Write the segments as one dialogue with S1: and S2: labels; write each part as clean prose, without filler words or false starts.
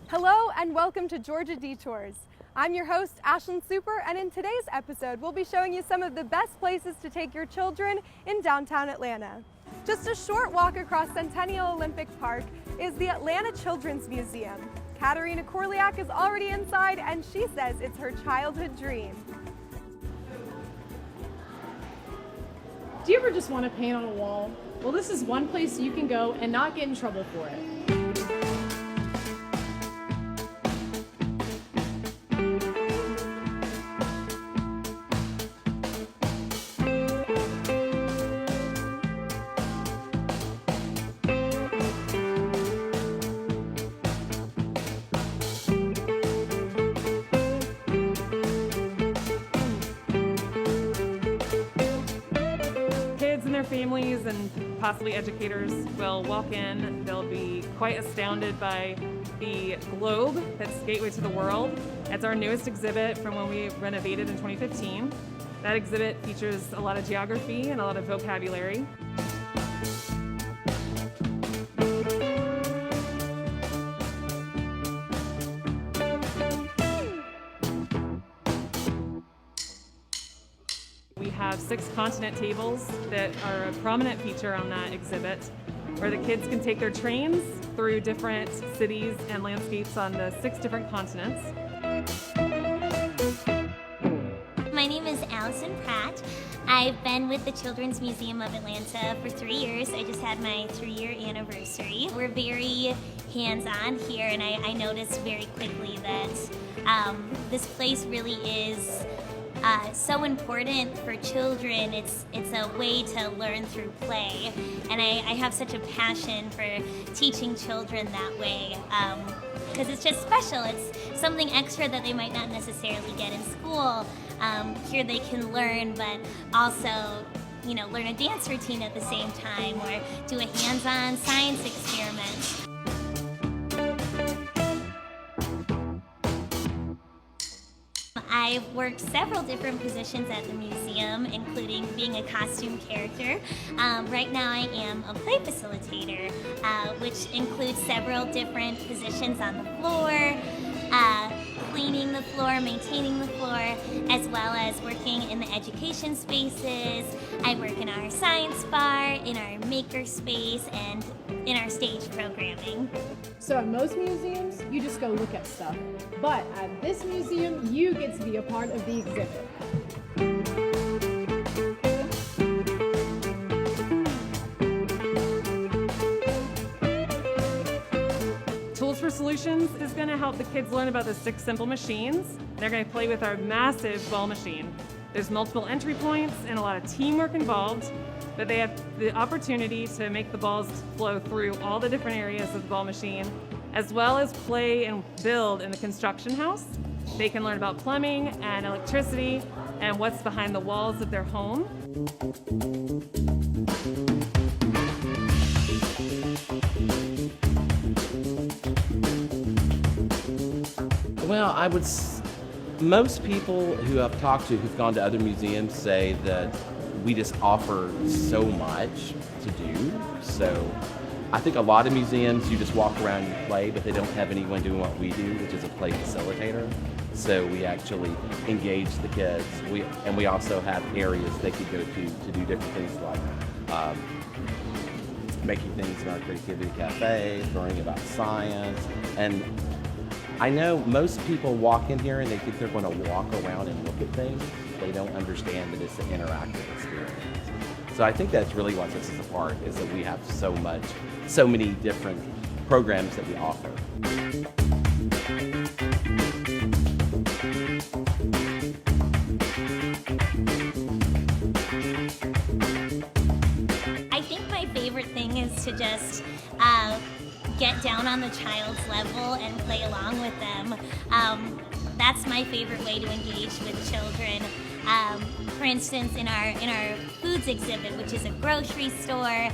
S1: Hello and welcome to Georgia Detours. I'm your host, Allison, and in today's episode, we'll be showing you some of the best places to take your children in downtown Atlanta. Just a short walk across Centennial Olympic Park is the Atlanta Children's Museum. Katerina Korliak is already inside and she says it's her childhood dream.
S2: Do you ever just want to paint on a wall? Well, this is one place you can go and not get in trouble for it.
S3: And their families and possibly educators will walk in. They'll be quite astounded by the globe that's gateway to the world. It's our newest exhibit from when we renovated in 2015. That exhibit features a lot of geography and a lot of vocabulary. We have 6 continent tables that are a prominent feature on that exhibit, where the kids can take their trains through different cities and landscapes on the 6 different continents.
S4: My name is Allison Pratt. I've been with the Children's Museum of Atlanta for 3 years. I just had my 3-year anniversary. We're very hands-on here, and I noticed very quickly that this place really is so important for children. It's a way to learn through play, and I have such a passion for teaching children that way because it's just special. It's something extra that they might not necessarily get in school. Here they can learn, but also learn a dance routine at the same time or do a hands-on science experiment. I've worked several different positions at the museum, including being a costume character. Right now I am a play facilitator, which includes several different positions on the floor, cleaning the floor, maintaining the floor, as well as working in the education spaces. I work in our science bar, in our maker space, and in our stage programming.
S2: So at most museums, you just go look at stuff. But at this museum, you get to be a part of the exhibit.
S3: Tools for Solutions is going to help the kids learn about the 6 simple machines. They're going to play with our massive ball machine. There's multiple entry points and a lot of teamwork involved, but they have the opportunity to make the balls flow through all the different areas of the ball machine, as well as play and build in the construction house. They can learn about plumbing and electricity and what's behind the walls of their home.
S5: Well, most people who I've talked to who've gone to other museums say that we just offer so much to do. So I think a lot of museums, you just walk around and play, but they don't have anyone doing what we do, which is a play facilitator. So we actually engage the kids. We also have areas they could go to do different things like making things in our Creativity Cafe, learning about science. And I know most people walk in here and they think they're going to walk around and look at things. They don't understand that it's an interactive experience. So I think that's really what sets us apart, is that we have so many different programs that we offer.
S4: I think my favorite thing is to just get down on the child's level and play along with them. That's my favorite way to engage with children. For instance, in our foods exhibit, which is a grocery store,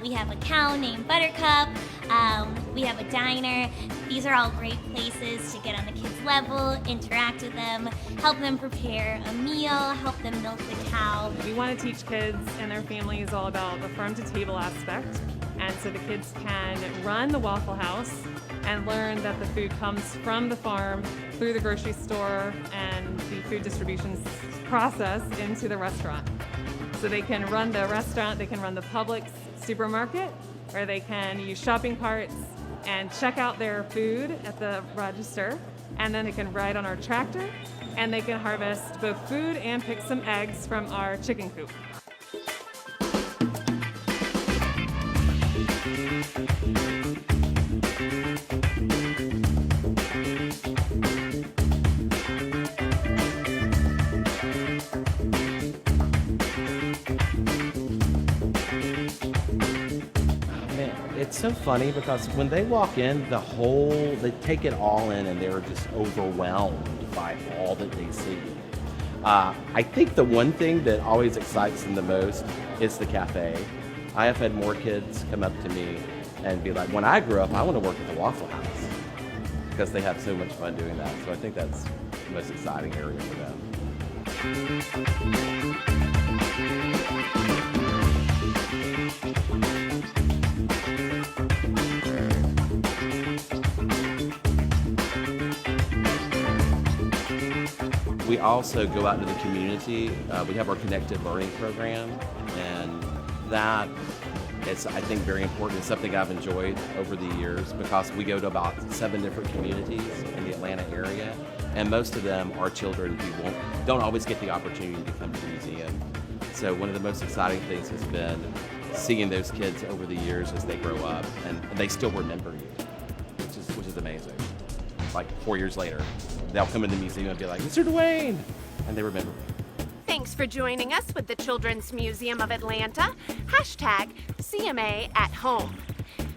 S4: we have a cow named Buttercup. We have a diner. These are all great places to get on the kids' level, interact with them, help them prepare a meal, help them milk the cow.
S3: We want to teach kids and their families all about the farm-to-table aspect And so the kids can run the Waffle House and learn that the food comes from the farm through the grocery store and the food distribution process into the restaurant. So they can run the restaurant, they can run the Publix supermarket, or they can use shopping carts and check out their food at the register, and then they can ride on our tractor, and they can harvest both food and pick some eggs from our chicken coop.
S5: It's so funny because when they walk in, they take it all in and they're just overwhelmed by all that they see. I think the one thing that always excites them the most is the cafe. I have had more kids come up to me and be like, when I grew up, I want to work at the Waffle House, because they have so much fun doing that. So I think that's the most exciting area for them. We also go out into the community. We have our connected learning program, and that is, I think, very important. It's something I've enjoyed over the years because we go to about 7 different communities in the Atlanta area, and most of them are children who don't always get the opportunity to come to the museum. So one of the most exciting things has been seeing those kids over the years as they grow up, and they still remember you, which is amazing. Like 4 years later, they'll come in the museum and be like, Mr. Dwayne, and they remember me.
S6: Thanks for joining us with the Children's Museum of Atlanta, #CMA at Home.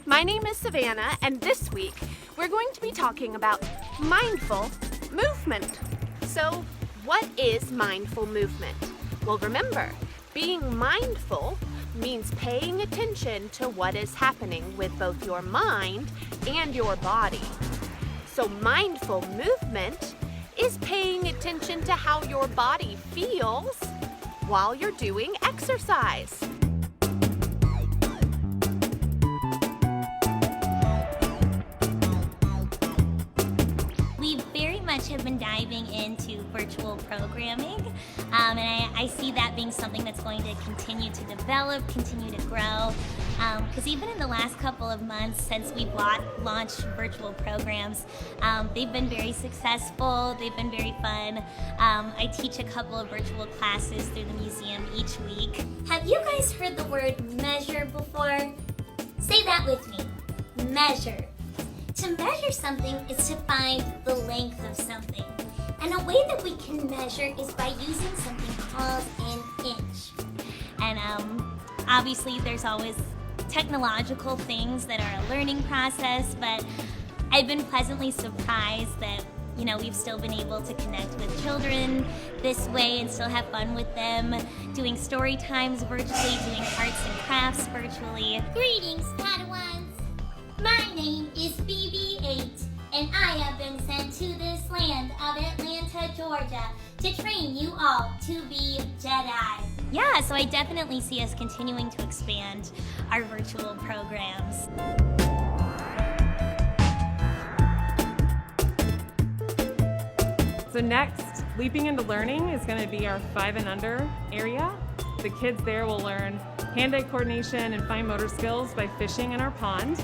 S6: My name is Savannah, and this week we're going to be talking about mindful movement. So, what is mindful movement? Well, remember, being mindful means paying attention to what is happening with both your mind and your body. So mindful movement is paying attention to how your body feels while you're doing exercise.
S4: We very much have been diving into virtual programming, and I see that being something that's going to continue to develop, continue to grow, because even in the last couple of months since we've launched virtual programs, they've been very successful, they've been very fun. I teach a couple of virtual classes through the museum each week. Have you guys heard the word measure before? Say that with me, measure. To measure something is to find the length of something. And a way that we can measure is by using something called an inch. And obviously there's always technological things that are a learning process, but I've been pleasantly surprised that, we've still been able to connect with children this way and still have fun with them, doing story times virtually, doing arts and crafts virtually. Greetings, Padawans! My name is BB-8, and I have been sent to this land of Atlanta, Georgia, to train you all to be Jedi. Yeah, so I definitely see us continuing to expand our virtual programs.
S3: So next, leaping into learning is going to be our 5 and under area. The kids there will learn hand-eye coordination and fine motor skills by fishing in our pond.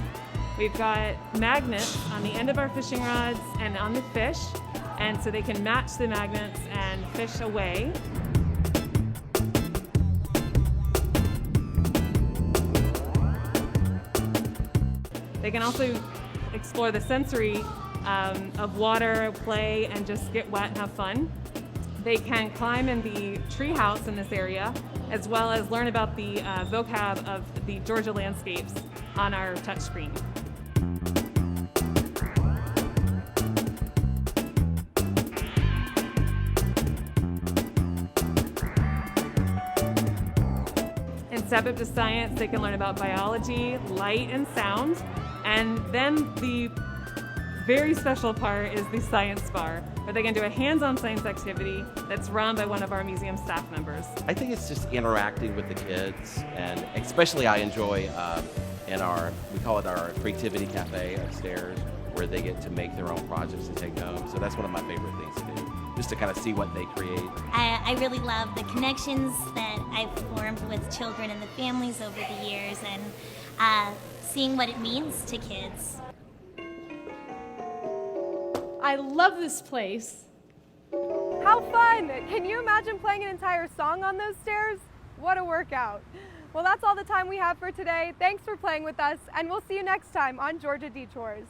S3: We've got magnets on the end of our fishing rods and on the fish, and so they can match the magnets and fish away. They can also explore the sensory of water, play, and just get wet and have fun. They can climb in the tree house in this area, as well as learn about the vocab of the Georgia landscapes on our touchscreen. In Step Up to Science, they can learn about biology, light, and sound. And then the very special part is the science bar, where they can do a hands-on science activity that's run by one of our museum staff members.
S5: I think it's just interacting with the kids, and especially I enjoy in we call it our creativity cafe upstairs, where they get to make their own projects to take home. So that's one of my favorite things to do, just to kind of see what they create.
S4: I really love the connections that I've formed with children and the families over the years, and seeing what it means to kids.
S2: I love this place.
S1: How fun! Can you imagine playing an entire song on those stairs? What a workout. Well, that's all the time we have for today. Thanks for playing with us, and we'll see you next time on Georgia Detours.